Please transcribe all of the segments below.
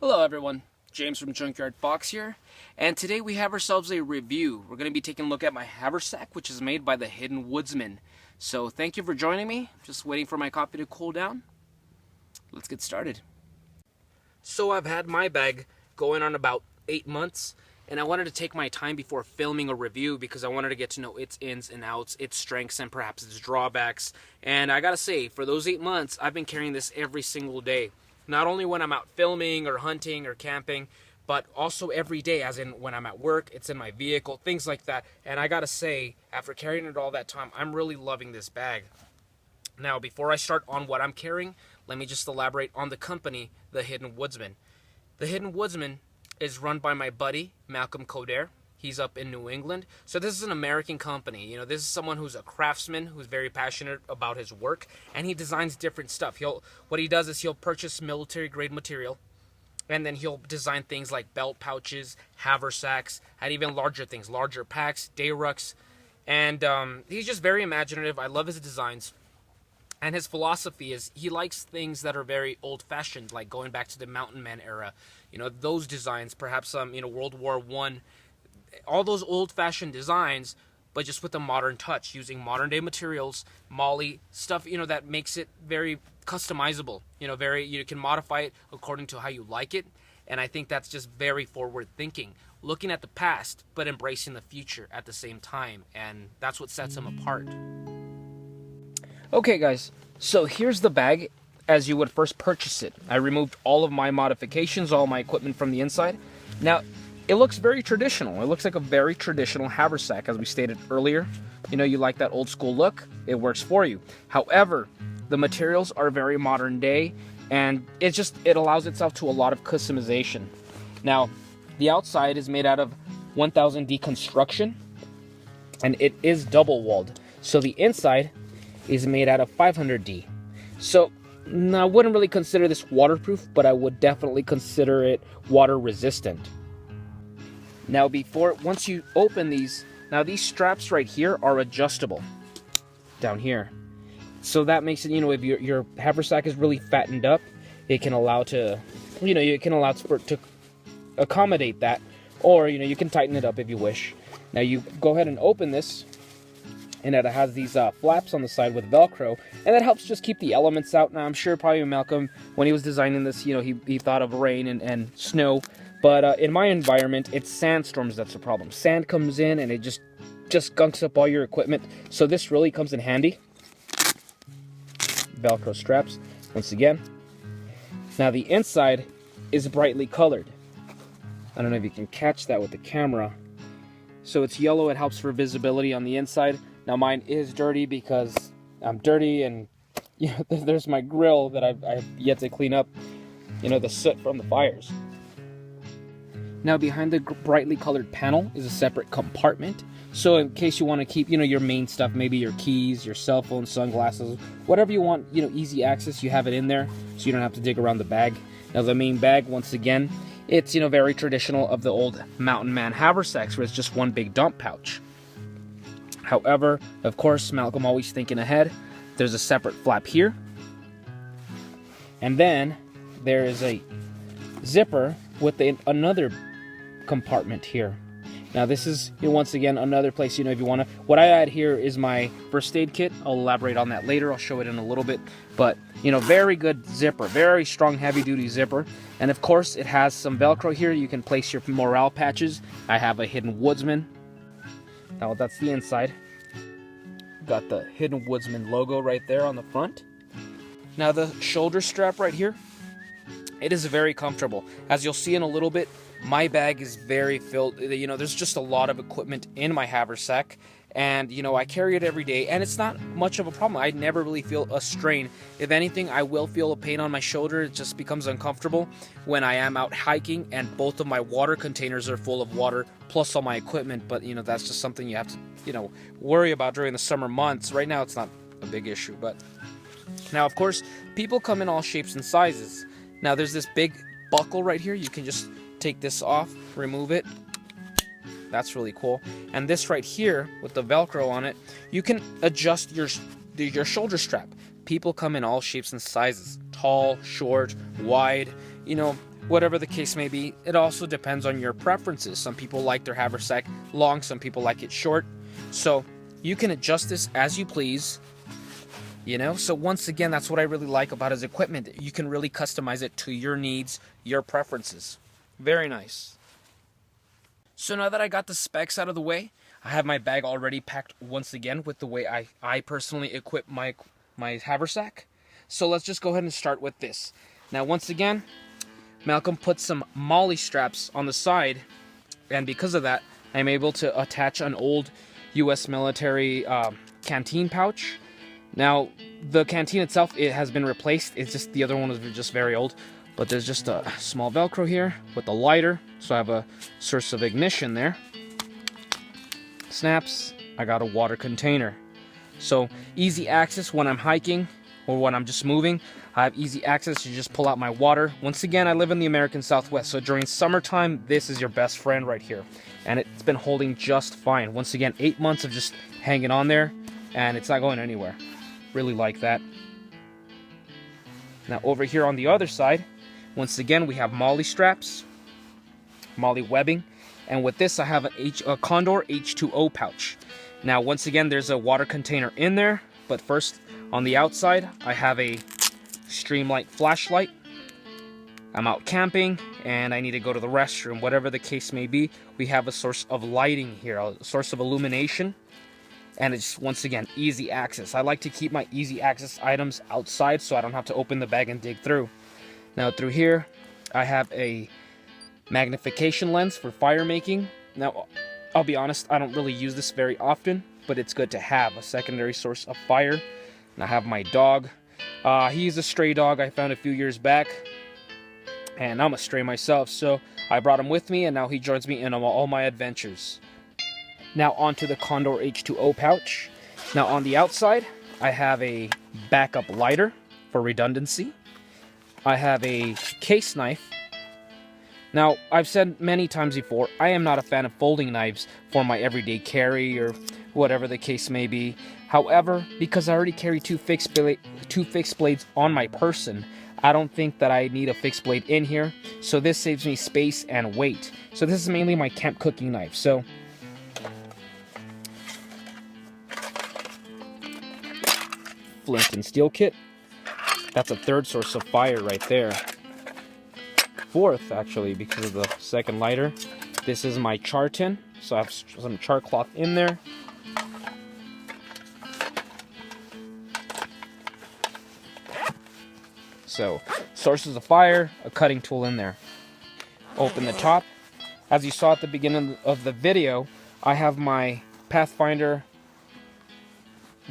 Hello everyone, James from Junkyard Box here, and today we have ourselves a review. We're going to be taking a look at my haversack, which is made by the Hidden Woodsmen. So thank you for joining me. Just waiting for my coffee to cool down. Let's get started. So I've had my bag going on about 8 months, and I wanted to take my time before filming a review because I wanted to get to know its ins and outs, its strengths, and perhaps its drawbacks. And I gotta say, for those 8 months, I've been carrying this every single day. Not only when I'm out filming or hunting or camping, but also every day, as in when I'm at work, it's in my vehicle, things like that. And I gotta say, after carrying it all that time, I'm really loving this bag. Now, before I start on what I'm carrying, let me just elaborate on the company, the Hidden Woodsmen. The Hidden Woodsmen is run by my buddy, Malcolm Coder. He's up in New England. So this is an American company. You know, this is someone who's a craftsman, who's very passionate about his work, and he designs different stuff. What he does is he'll purchase military-grade material, and then he'll design things like belt pouches, haversacks, and even larger things, larger packs, day rucks. And he's just very imaginative. I love his designs. And his philosophy is he likes things that are very old-fashioned, like going back to the Mountain Man era. You know, those designs, perhaps World War I, all those old-fashioned designs, but just with a modern touch, using modern-day materials, moly, stuff, that makes it very customizable. You can modify it according to how you like it, and I think that's just very forward-thinking. Looking at the past, but embracing the future at the same time, and that's what sets him apart. Okay, guys, so here's the bag as you would first purchase it. I removed all of my modifications, all my equipment from the inside. Now, it looks very traditional. It looks like a very traditional haversack, as we stated earlier. You like that old school look, it works for you. However, the materials are very modern day, and it allows itself to a lot of customization. Now, the outside is made out of 1000D construction, and it is double walled. So the inside is made out of 500D. So now, I wouldn't really consider this waterproof, but I would definitely consider it water resistant. Now, once you open these, these straps right here are adjustable down here. So that makes it, if your haversack is really fattened up, it can allow to accommodate that, or, you can tighten it up if you wish. Now, you go ahead and open this, and it has these flaps on the side with Velcro, and that helps just keep the elements out. Now, I'm sure probably Malcolm, when he was designing this, he thought of rain and snow, but in my environment, it's sandstorms that's the problem. Sand comes in, and it just gunks up all your equipment, so this really comes in handy. Velcro straps, once again. Now, the inside is brightly colored. I don't know if you can catch that with the camera. So it's yellow, it helps for visibility on the inside. Now, mine is dirty because I'm dirty, and there's my grill that I've yet to clean up, the soot from the fires. Now, behind the brightly colored panel is a separate compartment. So in case you want to keep, your main stuff, maybe your keys, your cell phone, sunglasses, whatever you want, easy access, you have it in there, so you don't have to dig around the bag. Now, the main bag, once again, it's, very traditional of the old Mountain Man haversacks, where it's just one big dump pouch. However, of course, Malcolm always thinking ahead. There's a separate flap here. And then there is a zipper with another compartment here. Now, this is, once again, another place, if you want to. What I add here is my first aid kit. I'll elaborate on that later. I'll show it in a little bit. But, very good zipper. Very strong, heavy-duty zipper. And, of course, it has some Velcro here. You can place your morale patches. I have a Hidden Woodsman. Now, that's the inside. Got the Hidden Woodsman logo right there on the front. Now, the shoulder strap right here, it is very comfortable. As you'll see in a little bit, my bag is very filled. There's just a lot of equipment in my haversack, and I carry it every day, and it's not much of a problem. I never really feel a strain. If anything, I will feel a pain on my shoulder. It just becomes uncomfortable when I am out hiking, and both of my water containers are full of water, plus all my equipment. But that's just something you have to worry about during the summer months. Right now, it's not a big issue. But now, of course, people come in all shapes and sizes. Now, there's this big buckle right here. You can just take this off, remove it. That's really cool. And this right here with the Velcro on it, you can adjust your shoulder strap. People come in all shapes and sizes, tall, short, wide, whatever the case may be. It also depends on your preferences. Some people like their haversack long, some people like it short. So you can adjust this as you please, you know? So once again, that's what I really like about his equipment. You can really customize it to your needs, your preferences. Very nice. So now that I got the specs out of the way, I have my bag already packed once again with the way I personally equip my haversack. So let's just go ahead and start with this. Now once again, Malcolm put some molly straps on the side, and because of that, I'm able to attach an old U.S. military canteen pouch. Now, the canteen itself, it has been replaced. It's just the other one was just very old. But there's just a small Velcro here with a lighter, so I have a source of ignition there. Snaps. I got a water container. So easy access when I'm hiking or when I'm just moving. I have easy access to just pull out my water. Once again, I live in the American Southwest, so during summertime, this is your best friend right here. And it's been holding just fine. Once again, 8 months of just hanging on there, and it's not going anywhere. Really like that. Now over here on the other side, once again, we have molly straps, molly webbing, and with this I have a Condor H2o Pouch. Now once again, there's a water container in there, but first on the outside I have a streamlight flashlight. I'm out camping and I need to go to the restroom, whatever the case may be. We have a source of lighting here, a source of illumination, and it's once again easy access. I like to keep my easy access items outside so I don't have to open the bag and dig through. Now through here, I have a magnification lens for fire making. Now, I'll be honest, I don't really use this very often, but it's good to have a secondary source of fire. And I have my dog. He's a stray dog I found a few years back, and I'm a stray myself, so I brought him with me, and now he joins me in all my adventures. Now onto the Condor H2o Pouch. Now on the outside, I have a backup lighter for redundancy. I have a case knife. Now, I've said many times before, I am not a fan of folding knives for my everyday carry or whatever the case may be. However, because I already carry two fixed blades on my person, I don't think that I need a fixed blade in here. So this saves me space and weight. So this is mainly my camp cooking knife. So Flint and Steel Kit. That's a third source of fire right there. Fourth, actually, because of the second lighter. This is my char tin, so I have some char cloth in there. So, sources of fire, a cutting tool in there. Open the top. As you saw at the beginning of the video, I have my Pathfinder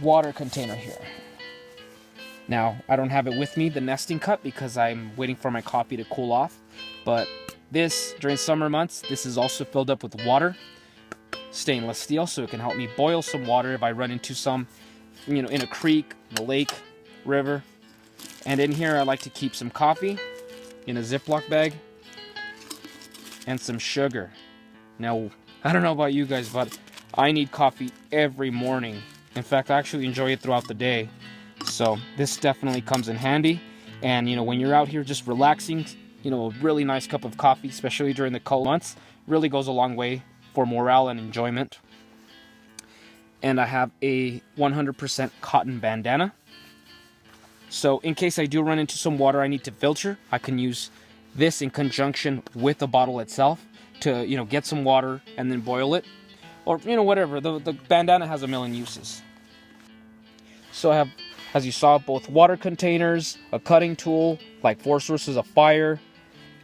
water container here. Now, I don't have it with me, the nesting cup, because I'm waiting for my coffee to cool off. But this, during summer months, this is also filled up with water. Stainless steel, so it can help me boil some water if I run into some, you know, in a creek, in a lake, river. And in here, I like to keep some coffee in a Ziploc bag and some sugar. Now, I don't know about you guys, but I need coffee every morning. In fact, I actually enjoy it throughout the day. So this definitely comes in handy. And, you know, when you're out here just relaxing, you know, a really nice cup of coffee, especially during the cold months, really goes a long way for morale and enjoyment. And I have a 100% cotton bandana. So in case I do run into some water I need to filter, I can use this in conjunction with the bottle itself to, you know, get some water and then boil it. Or, you know, whatever. The bandana has a million uses. So I have, as you saw, both water containers, a cutting tool, like 4 sources of fire,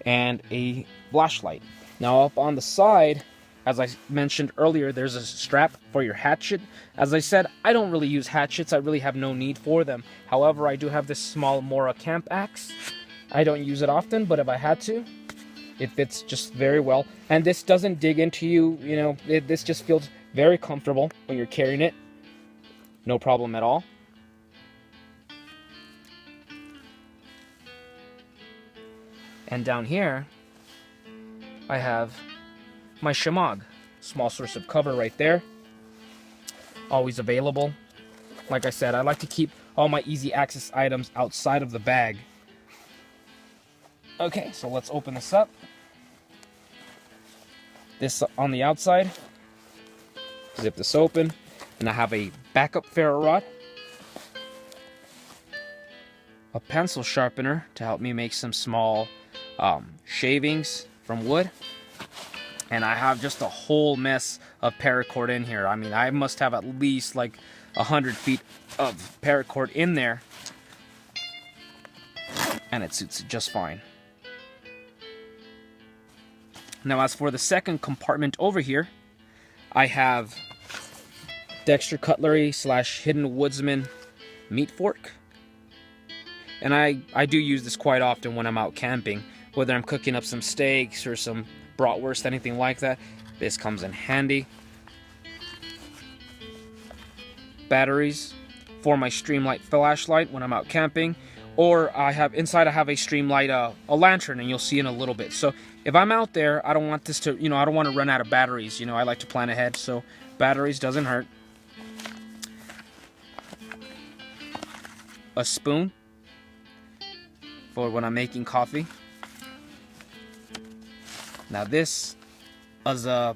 and a flashlight. Now up on the side, as I mentioned earlier, there's a strap for your hatchet. As I said, I don't really use hatchets. I really have no need for them. However, I do have this small Mora camp axe. I don't use it often, but if I had to, it fits just very well. And this doesn't dig into you, you know, this just feels very comfortable when you're carrying it. No problem at all. And down here, I have my shemagh, small source of cover right there, always available. Like I said, I like to keep all my easy access items outside of the bag. Okay, so let's open this up. This on the outside. Zip this open. And I have a backup ferro rod. A pencil sharpener to help me make some small shavings from wood. And I have just a whole mess of paracord in here. I mean, I must have at least like 100 feet of paracord in there. And it suits it just fine. Now, as for the second compartment over here, I have Dexter Cutlery / Hidden Woodsman meat fork. And I do use this quite often when I'm out camping, whether I'm cooking up some steaks or some bratwurst, anything like that. This comes in handy. Batteries for my Streamlight flashlight when I'm out camping. Or I have a Streamlight, a lantern, and you'll see in a little bit. So if I'm out there, I don't want this to, I don't want to run out of batteries. I like to plan ahead, so batteries doesn't hurt. A spoon for when I'm making coffee. Now this is I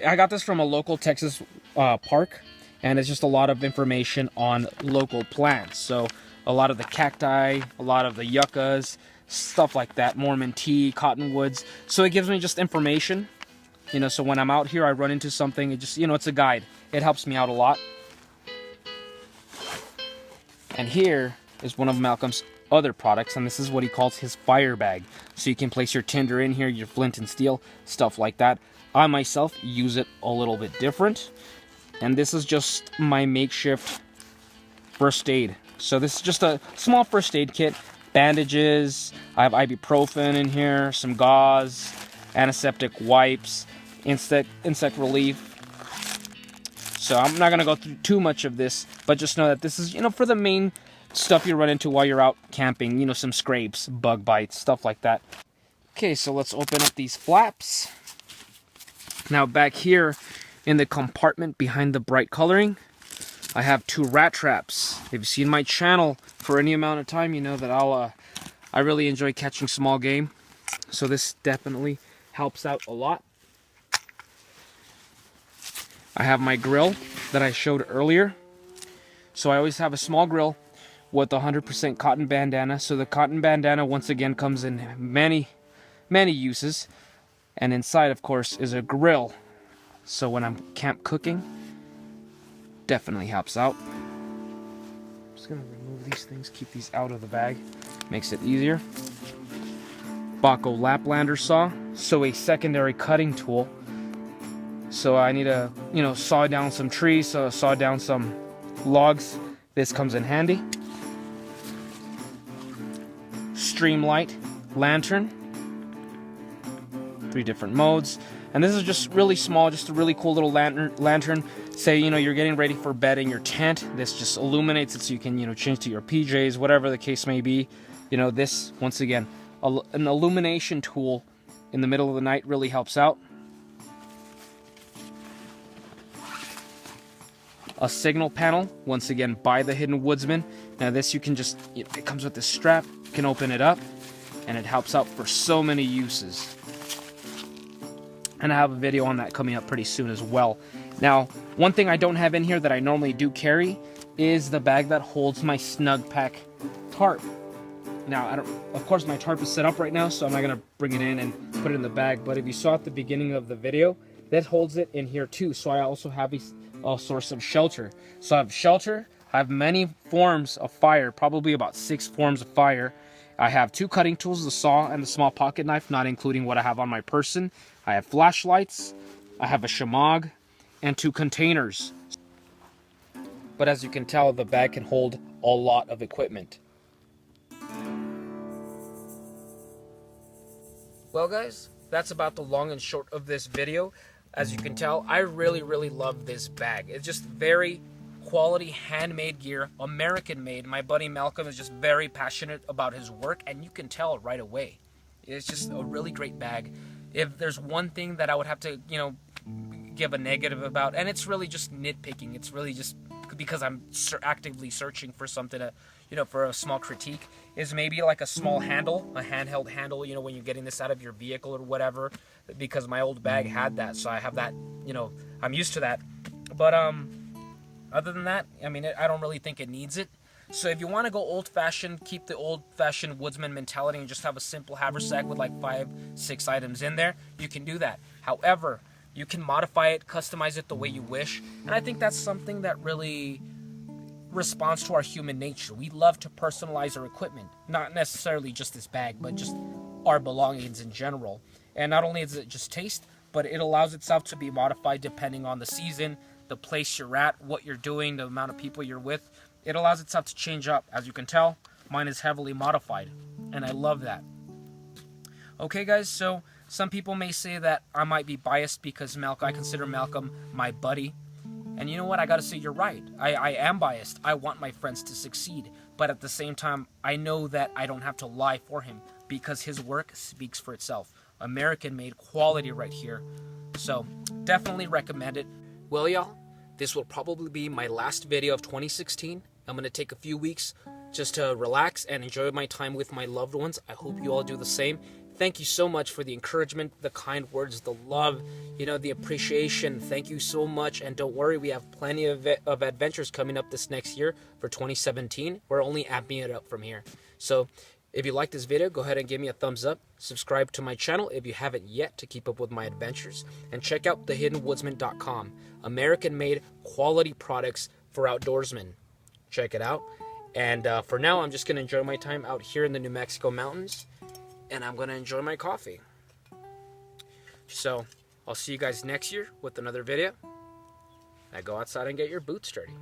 got this from a local Texas park, and it's just a lot of information on local plants. So a lot of the cacti, a lot of the yuccas, stuff like that, Mormon tea, cottonwoods. So it gives me just information, so when I'm out here, I run into something, it just, it's a guide. It helps me out a lot. And here is one of Malcolm's other products, and this is what he calls his fire bag. So you can place your tinder in here, your flint and steel, stuff like that. I myself use it a little bit different. And this is just my makeshift first aid. So this is just a small first aid kit. Bandages, I have ibuprofen in here, some gauze, antiseptic wipes, insect relief. So I'm not going to go through too much of this, but just know that this is, for the main stuff you run into while you're out camping, some scrapes, bug bites, stuff like that. Okay, so let's open up these flaps. Now back here in the compartment behind the bright coloring, I have 2 rat traps. If you've seen my channel for any amount of time, you know that I really enjoy catching small game. So this definitely helps out a lot. I have my grill that I showed earlier. So I always have a small grill with 100% cotton bandana. So the cotton bandana, once again, comes in many, many uses. And inside, of course, is a grill. So when I'm camp cooking, definitely helps out. I'm just going to remove these things, keep these out of the bag. Makes it easier. Baco Laplander saw. So a secondary cutting tool. So I need to, saw down some trees, so saw down some logs. This comes in handy. Streamlight lantern. 3 different modes. And this is just really small, just a really cool little lantern. Say, you're getting ready for bed in your tent. This just illuminates it so you can, change to your PJs, whatever the case may be. This, once again, an illumination tool in the middle of the night really helps out. A signal panel, once again, by the Hidden Woodsman. Now this you can just, it comes with this strap. You can open it up, and it helps out for so many uses. And I have a video on that coming up pretty soon as well. Now, one thing I don't have in here that I normally do carry is the bag that holds my Snug Pack tarp. Now, of course my tarp is set up right now, so I'm not going to bring it in and put it in the bag. But if you saw at the beginning of the video, that holds it in here too. So I also have a source of shelter. So I have shelter, I have many forms of fire, probably about 6 forms of fire. I have 2 cutting tools, the saw and the small pocket knife, not including what I have on my person. I have flashlights, I have a shamag, and 2 containers. But as you can tell, the bag can hold a lot of equipment. Well guys, that's about the long and short of this video. As you can tell, I really, really love this bag. It's just very quality handmade gear, American made. My buddy Malcolm is just very passionate about his work, and you can tell right away. It's just a really great bag. If there's one thing that I would have to, give a negative about, and it's really just nitpicking. It's really just because I'm actively searching for something to, you know, for a small critique, is maybe like a small handle, a handheld handle, you know, when you're getting this out of your vehicle or whatever, because my old bag had that, so I have that, you know, I'm used to that. But other than that, I mean, I don't really think it needs it. So if you want to go old-fashioned, keep the old-fashioned woodsman mentality and just have a simple haversack with like 5-6 items in there, you can do that. However, you can modify it, customize it the way you wish, and I think that's something that really responds to our human nature. We love to personalize our equipment, not necessarily just this bag, but just our belongings in general. And not only is it just taste, but it allows itself to be modified depending on the season, the place you're at, what you're doing, the amount of people you're with. It allows itself to change up. As you can tell, mine is heavily modified, and I love that. Okay, guys, so some people may say that I might be biased because I consider Malcolm my buddy. And you know what? I gotta say you're right. I am biased. I want my friends to succeed. But at the same time, I know that I don't have to lie for him because his work speaks for itself. American-made quality right here. So, definitely recommend it. Well, y'all, this will probably be my last video of 2016. I'm going to take a few weeks just to relax and enjoy my time with my loved ones. I hope you all do the same. Thank you so much for the encouragement, the kind words, the love, you know, the appreciation. Thank you so much. And don't worry, we have plenty of adventures coming up this next year for 2017. We're only amping it up from here. So if you like this video, go ahead and give me a thumbs up. Subscribe to my channel if you haven't yet to keep up with my adventures. And check out thehiddenwoodsman.com. American-made quality products for outdoorsmen. Check it out. And for now, I'm just going to enjoy my time out here in the New Mexico mountains. And I'm going to enjoy my coffee. So, I'll see you guys next year with another video. Now go outside and get your boots dirty.